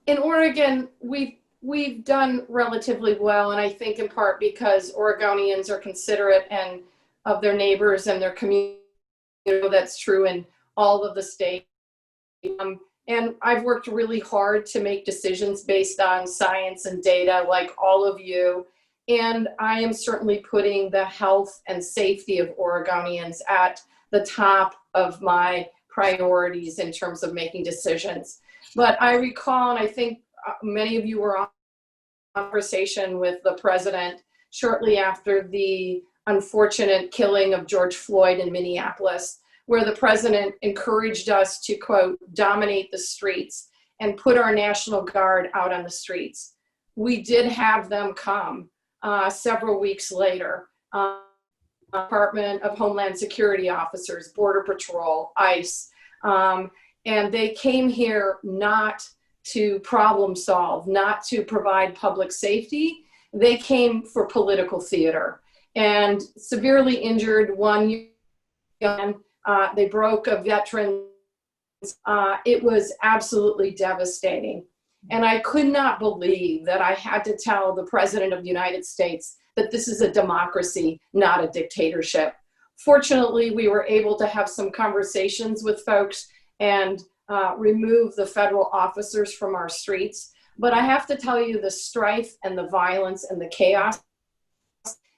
in Oregon, we've done relatively well, and I think in part because Oregonians are considerate and of their neighbors and their community. That's true in all of the states. And I've worked really hard to make decisions based on science and data, like all of you. And I am certainly putting the health and safety of Oregonians at the top of my priorities in terms of making decisions. But I recall, and I think many of you were on conversation with the president shortly after the unfortunate killing of George Floyd in Minneapolis, where the president encouraged us to, quote, dominate the streets and put our National Guard out on the streets. We did have them come several weeks later. Department of Homeland Security officers, Border Patrol, ICE, and they came here not to problem solve, not to provide public safety. They came for political theater and severely injured one young man. They broke a veteran. It was absolutely devastating. And I could not believe that I had to tell the President of the United States that this is a democracy, not a dictatorship. Fortunately, we were able to have some conversations with folks and remove the federal officers from our streets. But I have to tell you, the strife and the violence and the chaos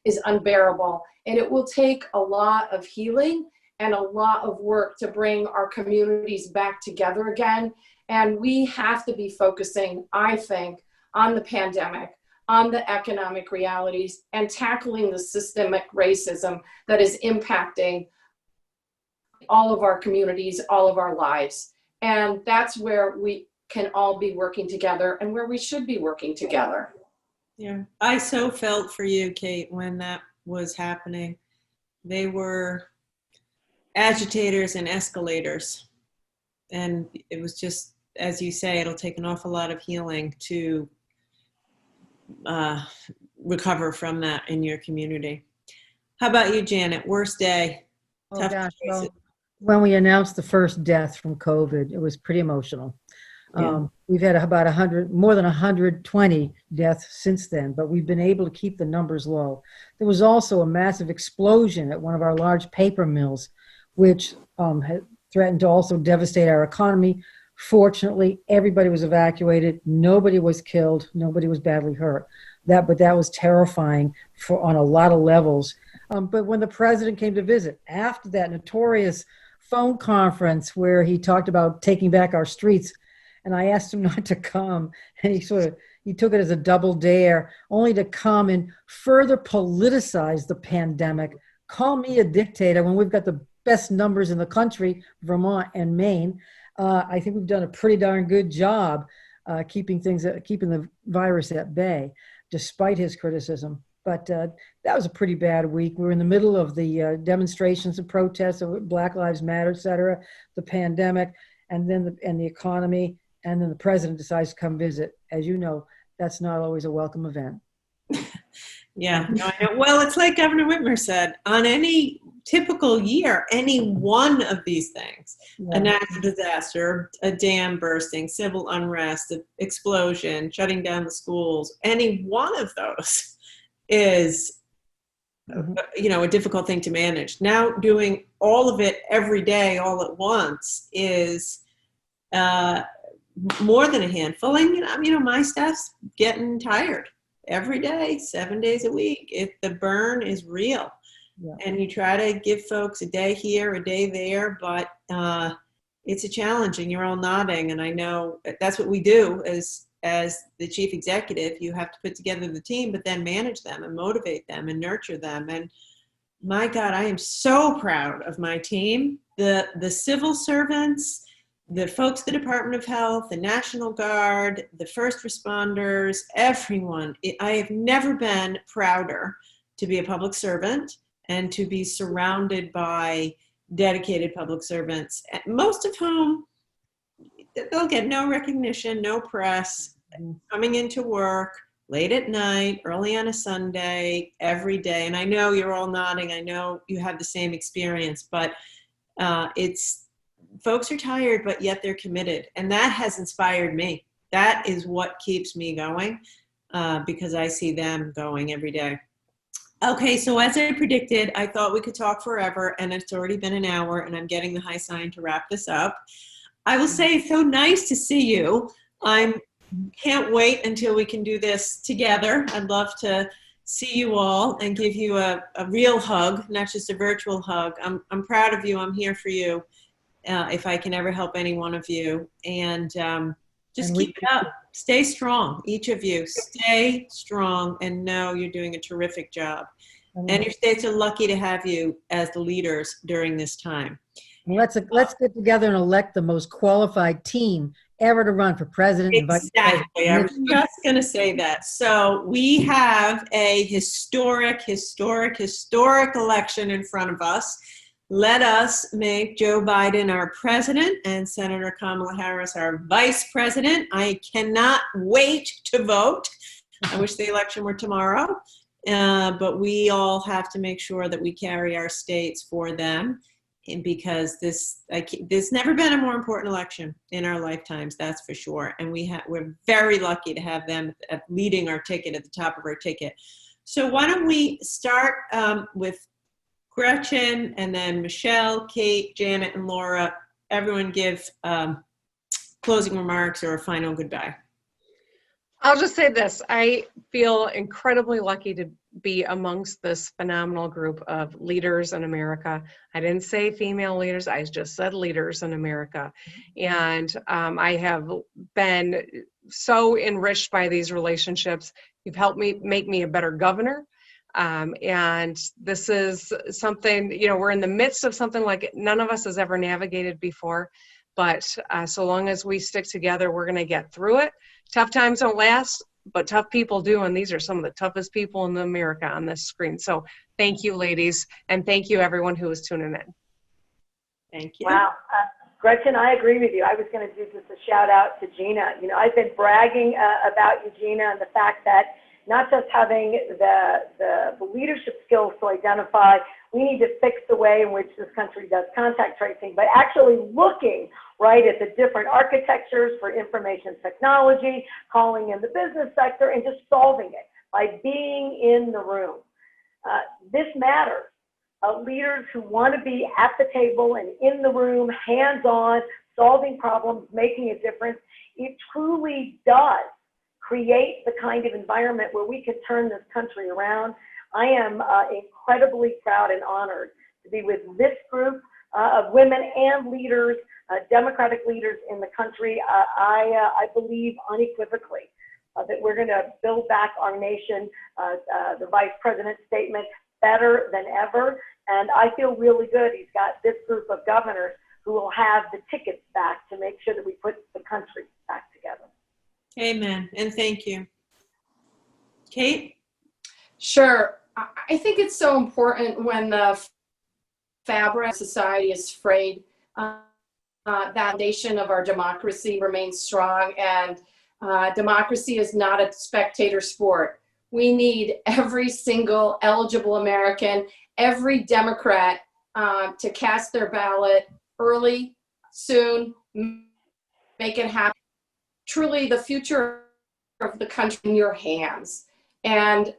is unbearable. And it will take a lot of healing and a lot of work to bring our communities back together again. And we have to be focusing, I think, on the pandemic, on the economic realities, and tackling the systemic racism that is impacting all of our communities, all of our lives. And that's where we can all be working together and where we should be working together. Yeah, I so felt for you, Kate, when that was happening. They were agitators and escalators. And it was just, as you say, it'll take an awful lot of healing to recover from that in your community. How about you, Janet? Worst day? Oh, gosh. Well, when we announced the first death from COVID, it was pretty emotional. Yeah. We've had about more than 120 deaths since then, but we've been able to keep the numbers low. There was also a massive explosion at one of our large paper mills, which had threatened to also devastate our economy. Fortunately, everybody was evacuated. Nobody was killed. Nobody was badly hurt. But that was terrifying on a lot of levels. But when the president came to visit, after that notorious phone conference where he talked about taking back our streets, and I asked him not to come, and he took it as a double dare, only to come and further politicize the pandemic, call me a dictator when we've got the best numbers in the country, Vermont and Maine. I think we've done a pretty darn good job keeping the virus at bay, despite his criticism. But that was a pretty bad week. We were in the middle of the demonstrations and protests of Black Lives Matter, et cetera, the pandemic, and then the economy, and then the president decides to come visit. As you know, that's not always a welcome event. Yeah, no, I know. Well, it's like Governor Whitmer said, on any typical year, any one of these things, a natural disaster, a dam bursting, civil unrest, an explosion, shutting down the schools, any one of those is, a difficult thing to manage. Now doing all of it every day, all at once is more than a handful. And, my staff's getting tired. Every day, 7 days a week. The burn is real. Yeah. And you try to give folks a day here, a day there, but it's a challenge, and you're all nodding. And I know that's what we do as the chief executive. You have to put together the team, but then manage them and motivate them and nurture them. And my God, I am so proud of my team, the civil servants, the folks, the Department of Health, the National Guard, the first responders, everyone. I have never been prouder to be a public servant and to be surrounded by dedicated public servants, most of whom they'll get no recognition, no press, coming into work late at night, early on a Sunday, every day. And I know you're all nodding. I know you have the same experience, but folks are tired, but yet they're committed. And that has inspired me. That is what keeps me going, because I see them going every day. Okay, so as I predicted, I thought we could talk forever, and it's already been an hour, and I'm getting the high sign to wrap this up. I will say it's so nice to see you. I can't wait until we can do this together. I'd love to see you all and give you a real hug, not just a virtual hug. I'm proud of you. I'm here for you. if I can ever help any one of you. And just keep it up. Stay strong. Each of you, stay strong and know you're doing a terrific job. And your states are lucky to have you as the leaders during this time. Let's get together and elect the most qualified team ever to run for president and vice president. Exactly. I was just going to say that. So we have a historic election in front of us. Let us make Joe Biden our president and Senator Kamala Harris our vice president. I cannot wait to vote. I wish the election were tomorrow, but we all have to make sure that we carry our states for them, and because there's never been a more important election in our lifetimes, that's for sure. And we're very lucky to have them leading our ticket at the top of our ticket. So why don't we start with Gretchen, and then Michelle, Kate, Janet, and Laura. Everyone give closing remarks or a final goodbye. I'll just say this. I feel incredibly lucky to be amongst this phenomenal group of leaders in America. I didn't say female leaders. I just said leaders in America. And I have been so enriched by these relationships. You've helped me make me a better governor. And this is something, we're in the midst of something like none of us has ever navigated before, but so long as we stick together, we're going to get through it. Tough times don't last, but tough people do, and these are some of the toughest people in America on this screen. So thank you, ladies, and thank you, everyone who is tuning in. Thank you. Wow. Gretchen, I agree with you. I was going to do just a shout out to Gina. I've been bragging about you, Gina, and the fact that not just having the leadership skills to identify we need to fix the way in which this country does contact tracing, but actually looking right at the different architectures for information technology, calling in the business sector, and just solving it by being in the room. This matters. Leaders who want to be at the table and in the room, hands-on, solving problems, making a difference, it truly does create the kind of environment where we can turn this country around. I am incredibly proud and honored to be with this group of women and leaders, Democratic leaders in the country. I believe unequivocally that we're going to build back our nation, the vice president's statement, better than ever. And I feel really good he's got this group of governors who will have the tickets back to make sure that we put the country back together. Amen. And thank you. Kate? Sure. I think it's so important when the fabric of society is frayed, that foundation of our democracy remains strong, and democracy is not a spectator sport. We need every single eligible American, every Democrat to cast their ballot early, soon, make it happen. Truly, the future of the country in your hands, and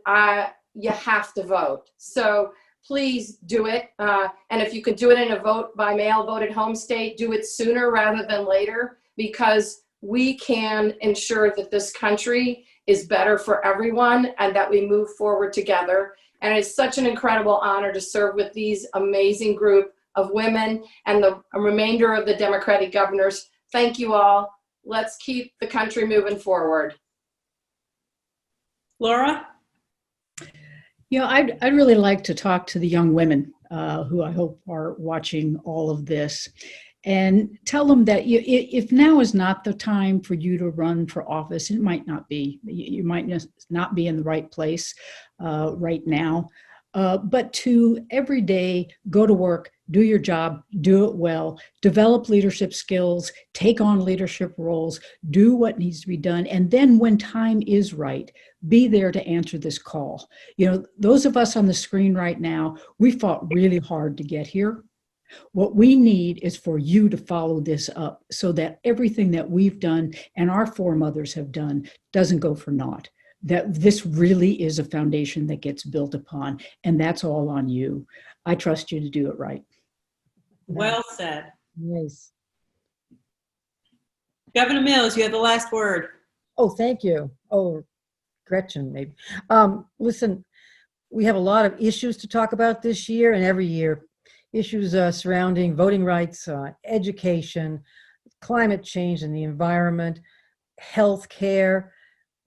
you have to vote. So please do it. And if you could do it in a vote by mail, vote at home state, do it sooner rather than later, because we can ensure that this country is better for everyone and that we move forward together. And it's such an incredible honor to serve with these amazing group of women and the remainder of the Democratic governors. Thank you all. Let's keep the country moving forward. Laura? I'd really like to talk to the young women who I hope are watching all of this, and tell them that if now is not the time for you to run for office, it might not be. You might not be in the right place right now, but to every day go to work, do your job, do it well, develop leadership skills, take on leadership roles, do what needs to be done, and then when time is right, be there to answer this call. Those of us on the screen right now, we fought really hard to get here. What we need is for you to follow this up so that everything that we've done and our foremothers have done doesn't go for naught. That this really is a foundation that gets built upon, and that's all on you. I trust you to do it right. Well said. Nice. Governor Mills, you have the last word. Oh, thank you. Oh, Gretchen, maybe. Listen, we have a lot of issues to talk about this year and every year. issues surrounding voting rights, education, climate change and the environment, health care,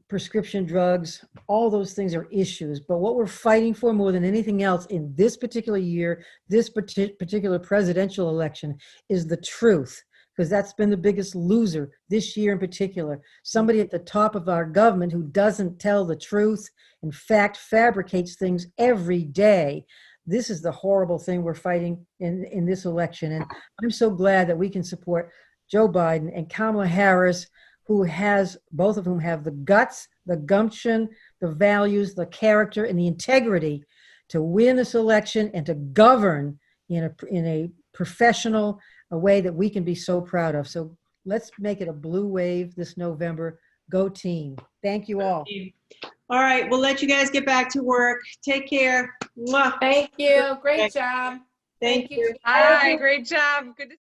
prescription drugs, all those things are issues. But what we're fighting for more than anything else in this particular year, this particular presidential election, is the truth, because that's been the biggest loser this year in particular. Somebody at the top of our government who doesn't tell the truth, in fact, fabricates things every day. This is the horrible thing we're fighting in this election. And I'm so glad that we can support Joe Biden and Kamala Harris, both of whom have the guts, the gumption, the values, the character, and the integrity to win this election and to govern in a professional way that we can be so proud of. So let's make it a blue wave this November. Go team. Thank you all. All right, we'll let you guys get back to work. Take care. Mwah. Thank you. Great job. Thank you. Hi, great job. Good to